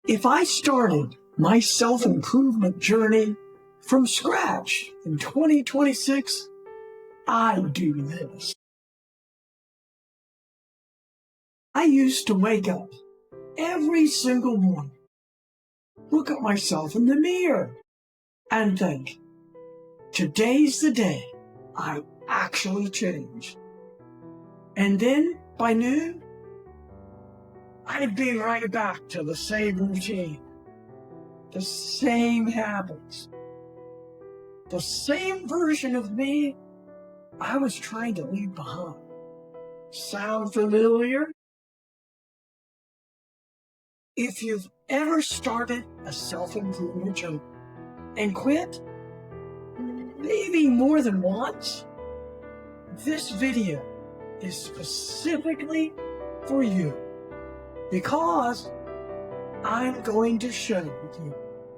If I started my self-improvement journey from scratch in 2026, I'd do this. I used to wake up every single morning, look at myself in the mirror, and think, today's the day I actually change. And then by noon, I'd be right back to the same routine, the same habits, the same version of me I was trying to leave behind. Sound familiar? If you've ever started a self-improvement journey and quit, maybe more than once, this video is specifically for you because I'm going to show you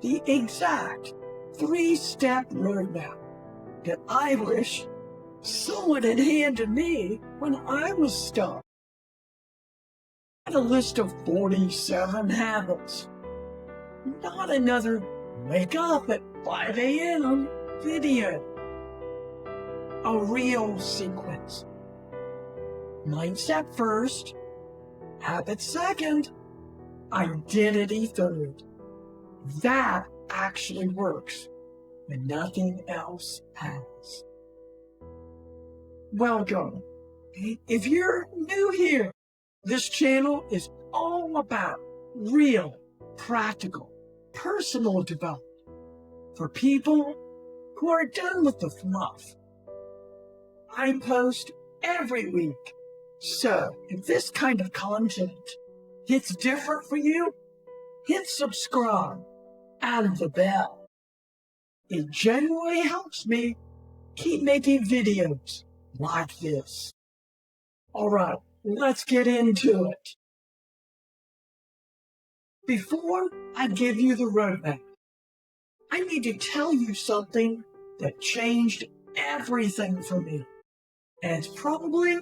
the exact 3-step roadmap that I wish someone had handed me when I was stuck. A list of 47 habits, not another wake up at 5 a.m. video. A real sequence. Mindset first, habit second, identity third. That actually works when nothing else has. Welcome. If you're new here, this channel is all about real, practical, personal development for people who are done with the fluff. I post every week, so if this kind of content hits different for you, hit subscribe and the bell. It genuinely helps me keep making videos like this. All right. Let's get into it. Before I give you the roadmap, I need to tell you something that changed everything for me. And it's probably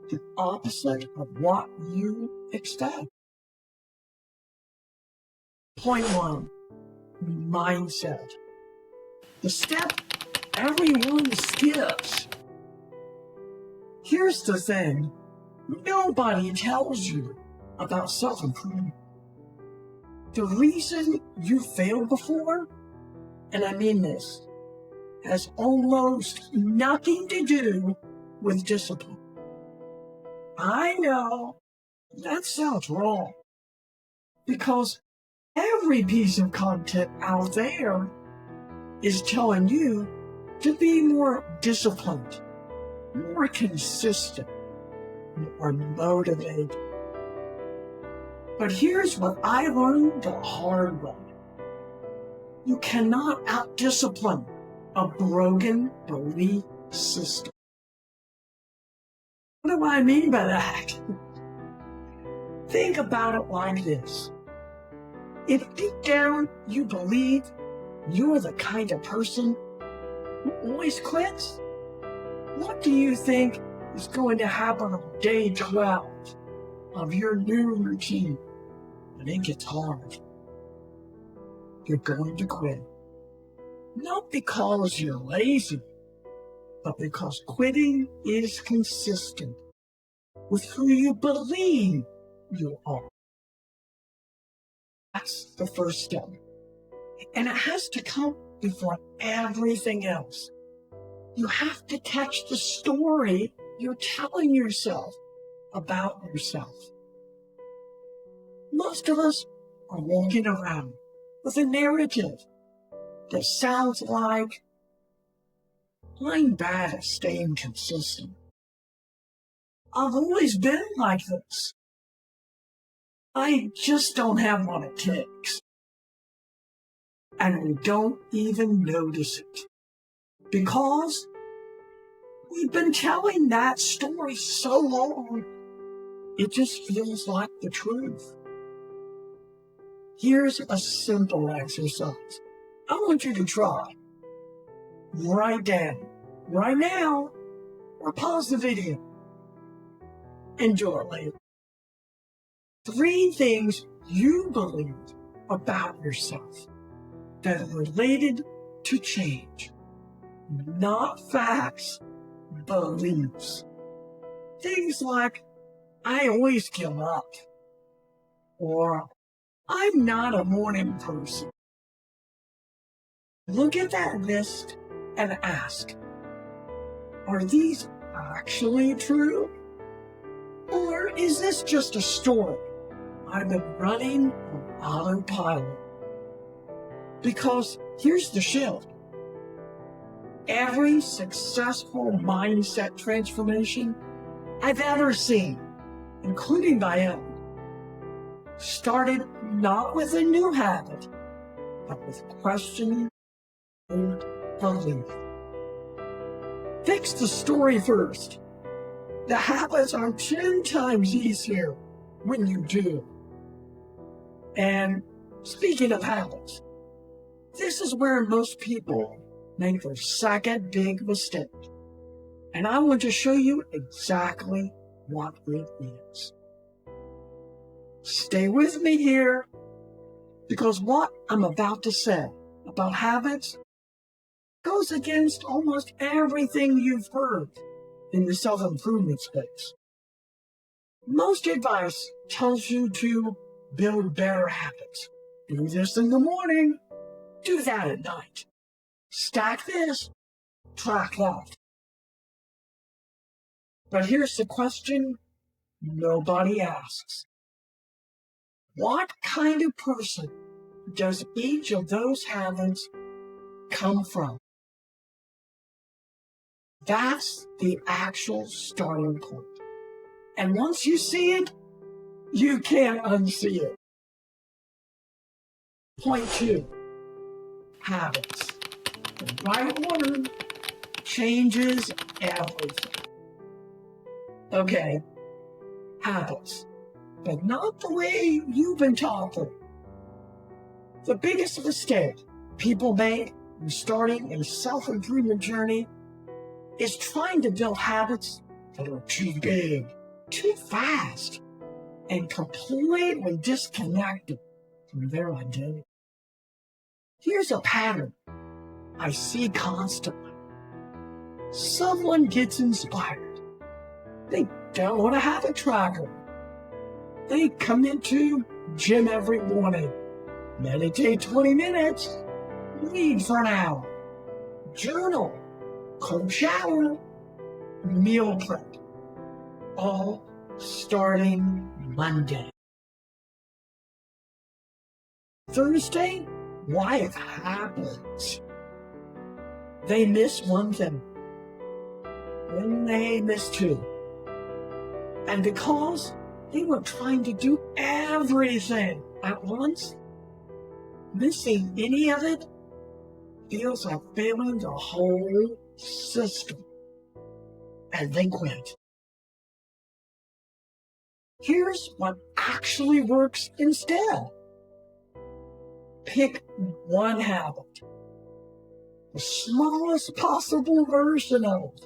the opposite of what you expect. Point 1, mindset. The step everyone skips. Here's the thing. Nobody tells you about self-improvement. The reason you failed before, and I mean this, has almost nothing to do with discipline. I know that sounds wrong, because every piece of content out there is telling you to be more disciplined, more consistent, or motivated. But here's what I learned the hard way. You cannot out-discipline a broken belief system. What do I mean by that? Think about it like this. If deep down you believe you're the kind of person who always quits, what do you think is going to happen on day 12 of your new routine when it gets hard? You're going to quit. Not because you're lazy, but because quitting is consistent with who you believe you are. That's the first step. And it has to come before everything else. You have to catch the story you're telling yourself about yourself. Most of us are walking around with a narrative that sounds like, I'm bad at staying consistent. I've always been like this. I just don't have what it takes. And we don't even notice it, because we've been telling that story so long, it just feels like the truth. Here's a simple exercise I want you to try. Write down, right now, or pause the video and do it later. 3 things you believe about yourself that are related to change. Not facts, beliefs. Things like, I always give up, or I'm not a morning person. Look at that list and ask, are these actually true? Or is this just a story I've been running on autopilot? Because here's the shift. Every successful mindset transformation I've ever seen, including my own, started not with a new habit, but with questioning old belief. Fix the story first. The habits are 10 times easier when you do. And speaking of habits, this is where most people make their second big mistake. And I want to show you exactly what it is. Stay with me here, because what I'm about to say about habits goes against almost everything you've heard in the self-improvement space. Most advice tells you to build better habits. Do this in the morning, do that at night. Stack this, track that. But here's the question nobody asks. What kind of person does each of those habits come from? That's the actual starting point. And once you see it, you can't unsee it. Point 2, habits. The right order changes everything. Okay, habits, but not the way you've been taught them. The biggest mistake people make in starting a self-improvement journey is trying to build habits that are too big, too fast, and completely disconnected from their identity. Here's a pattern I see constantly. Someone gets inspired. They download a habit tracker. They come into gym every morning, meditate 20 minutes, read for an hour, journal, cold shower, meal prep, all starting Monday. Thursday, life happens. They miss one thing. Then they miss 2. And because they were trying to do everything at once, missing any of it feels like failing the whole system. And they quit. Here's what actually works instead. Pick one habit, the smallest possible version of it.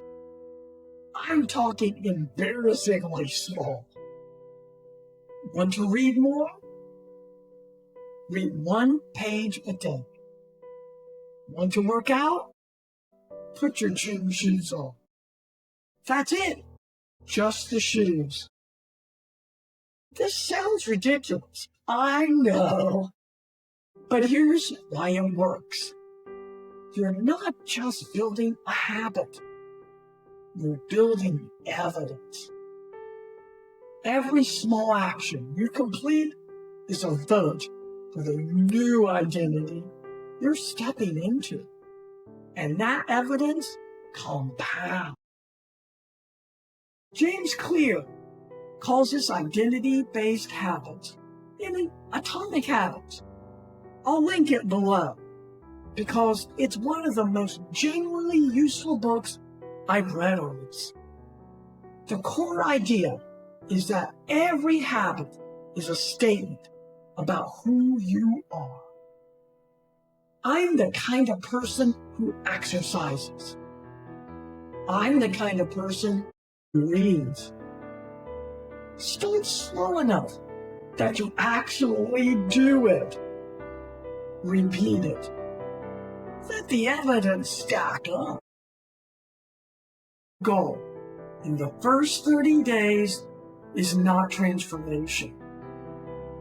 I'm talking embarrassingly small. Want to read more? Read 1 page a day. Want to work out? Put your gym shoes on. That's it. Just the shoes. This sounds ridiculous. I know. But here's why it works. You're not just building a habit. You're building evidence. Every small action you complete is a vote for the new identity you're stepping into. And that evidence compounds. James Clear calls this identity-based habits in atomic habits. I'll link it below because it's one of the most genuinely useful books I've read on this. The core idea is that every habit is a statement about who you are. I'm the kind of person who exercises. I'm the kind of person who reads. Start slow enough that you actually do it. Repeat it. Let the evidence stack up. Goal in the first 30 days is not transformation.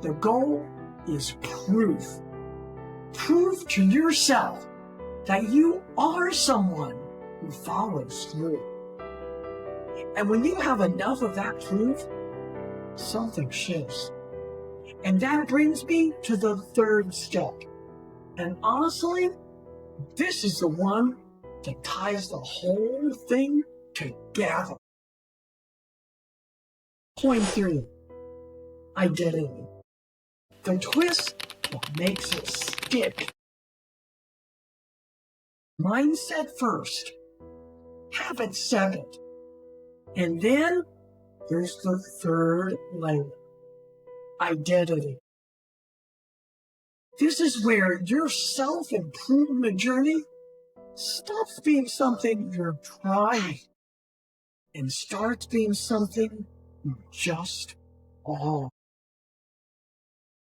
The goal is proof. Prove to yourself that you are someone who follows through. And when you have enough of that proof, something shifts. And that brings me to the third step. And honestly, this is the one that ties the whole thing together. Point 3, identity. The twist that makes it stick. Mindset first, habit second, and then there's the third layer, identity. This is where your self-improvement journey stops being something you're trying and starts being something you just are.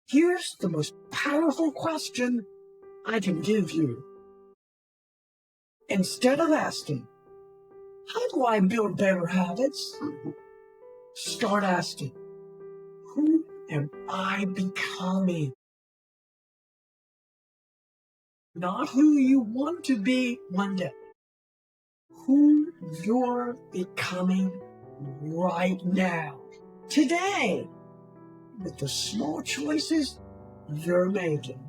Here's the most powerful question I can give you. Instead of asking, how do I build better habits? Start asking, who am I becoming? Not who you want to be one day. Who you're becoming right now. Today. With the small choices you're making.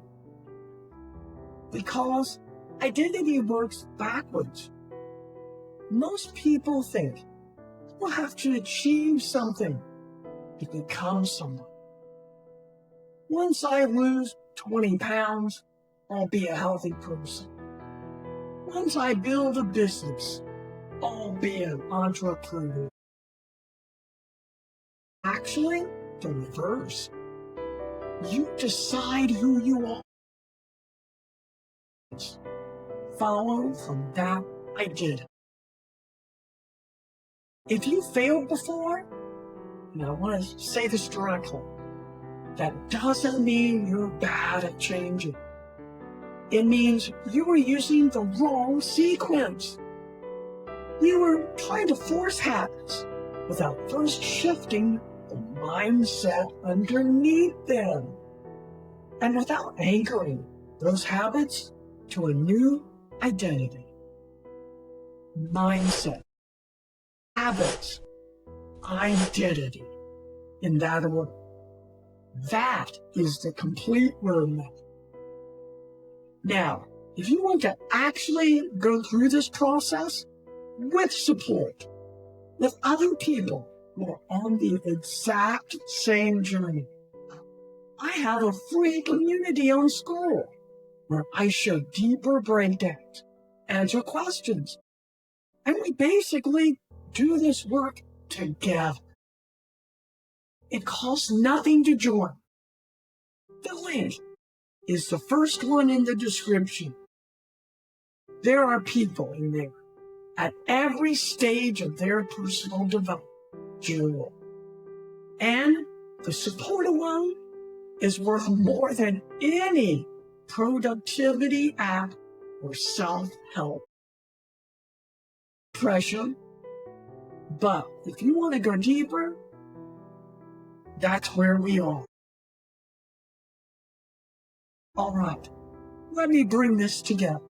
Because identity works backwards. Most people think you have to achieve something to become someone. Once I lose 20 pounds, I'll be a healthy person. Once I build a business, I'll be an entrepreneur. Actually, the reverse. You decide who you are. Follow from that identity. If you failed before, and I want to say this directly, that doesn't mean you're bad at changing. It means you were using the wrong sequence. You were trying to force habits without first shifting the mindset underneath them, and without anchoring those habits to a new identity. Mindset, habits, identity, in that order. That is the complete roadmap. Now, if you want to actually go through this process with support, with other people who are on the exact same journey, I have a free community on School where I show deeper breakdowns, answer questions, and we basically do this work together. It costs nothing to join. The link is the first one in the description. There are people in there at every stage of their personal development journey. And the support alone is worth more than any productivity app or self-help pressure. But if you want to go deeper, that's where we are. All right, let me bring this together.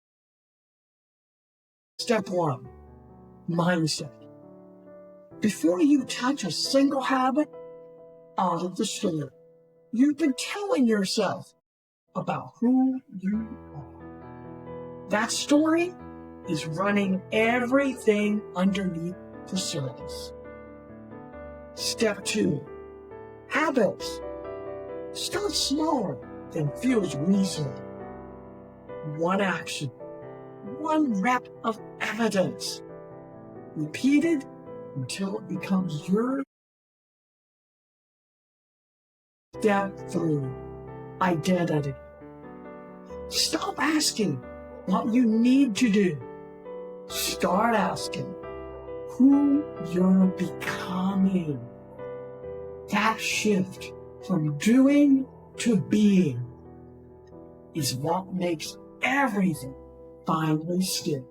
Step 1, mindset. Before you touch a single habit out of the store, you've been telling yourself about who you are. That story is running everything underneath the surface. Step 2, habits. Start smaller than feels reasonable. One action, one rep of evidence, repeated until it becomes your. Step 3, identity. Stop asking what you need to do. Start asking who you're becoming. That shift from doing to being is what makes everything finally stick.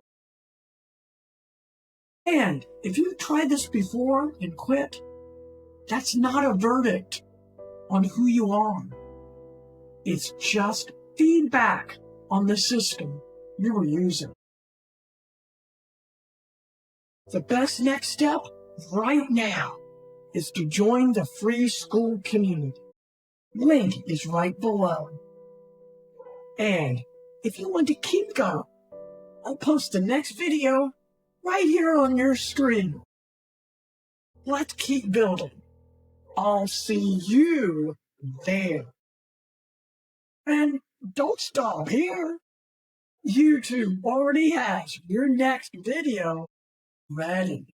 And if you tried this before and quit, that's not a verdict on who you are. It's just feedback on the system you were using. The best next step right now is to join the free school community. Link is right below. And if you want to keep going, I'll post the next video right here on your screen. Let's keep building. I'll see you there. And don't stop here. YouTube already has your next video ready.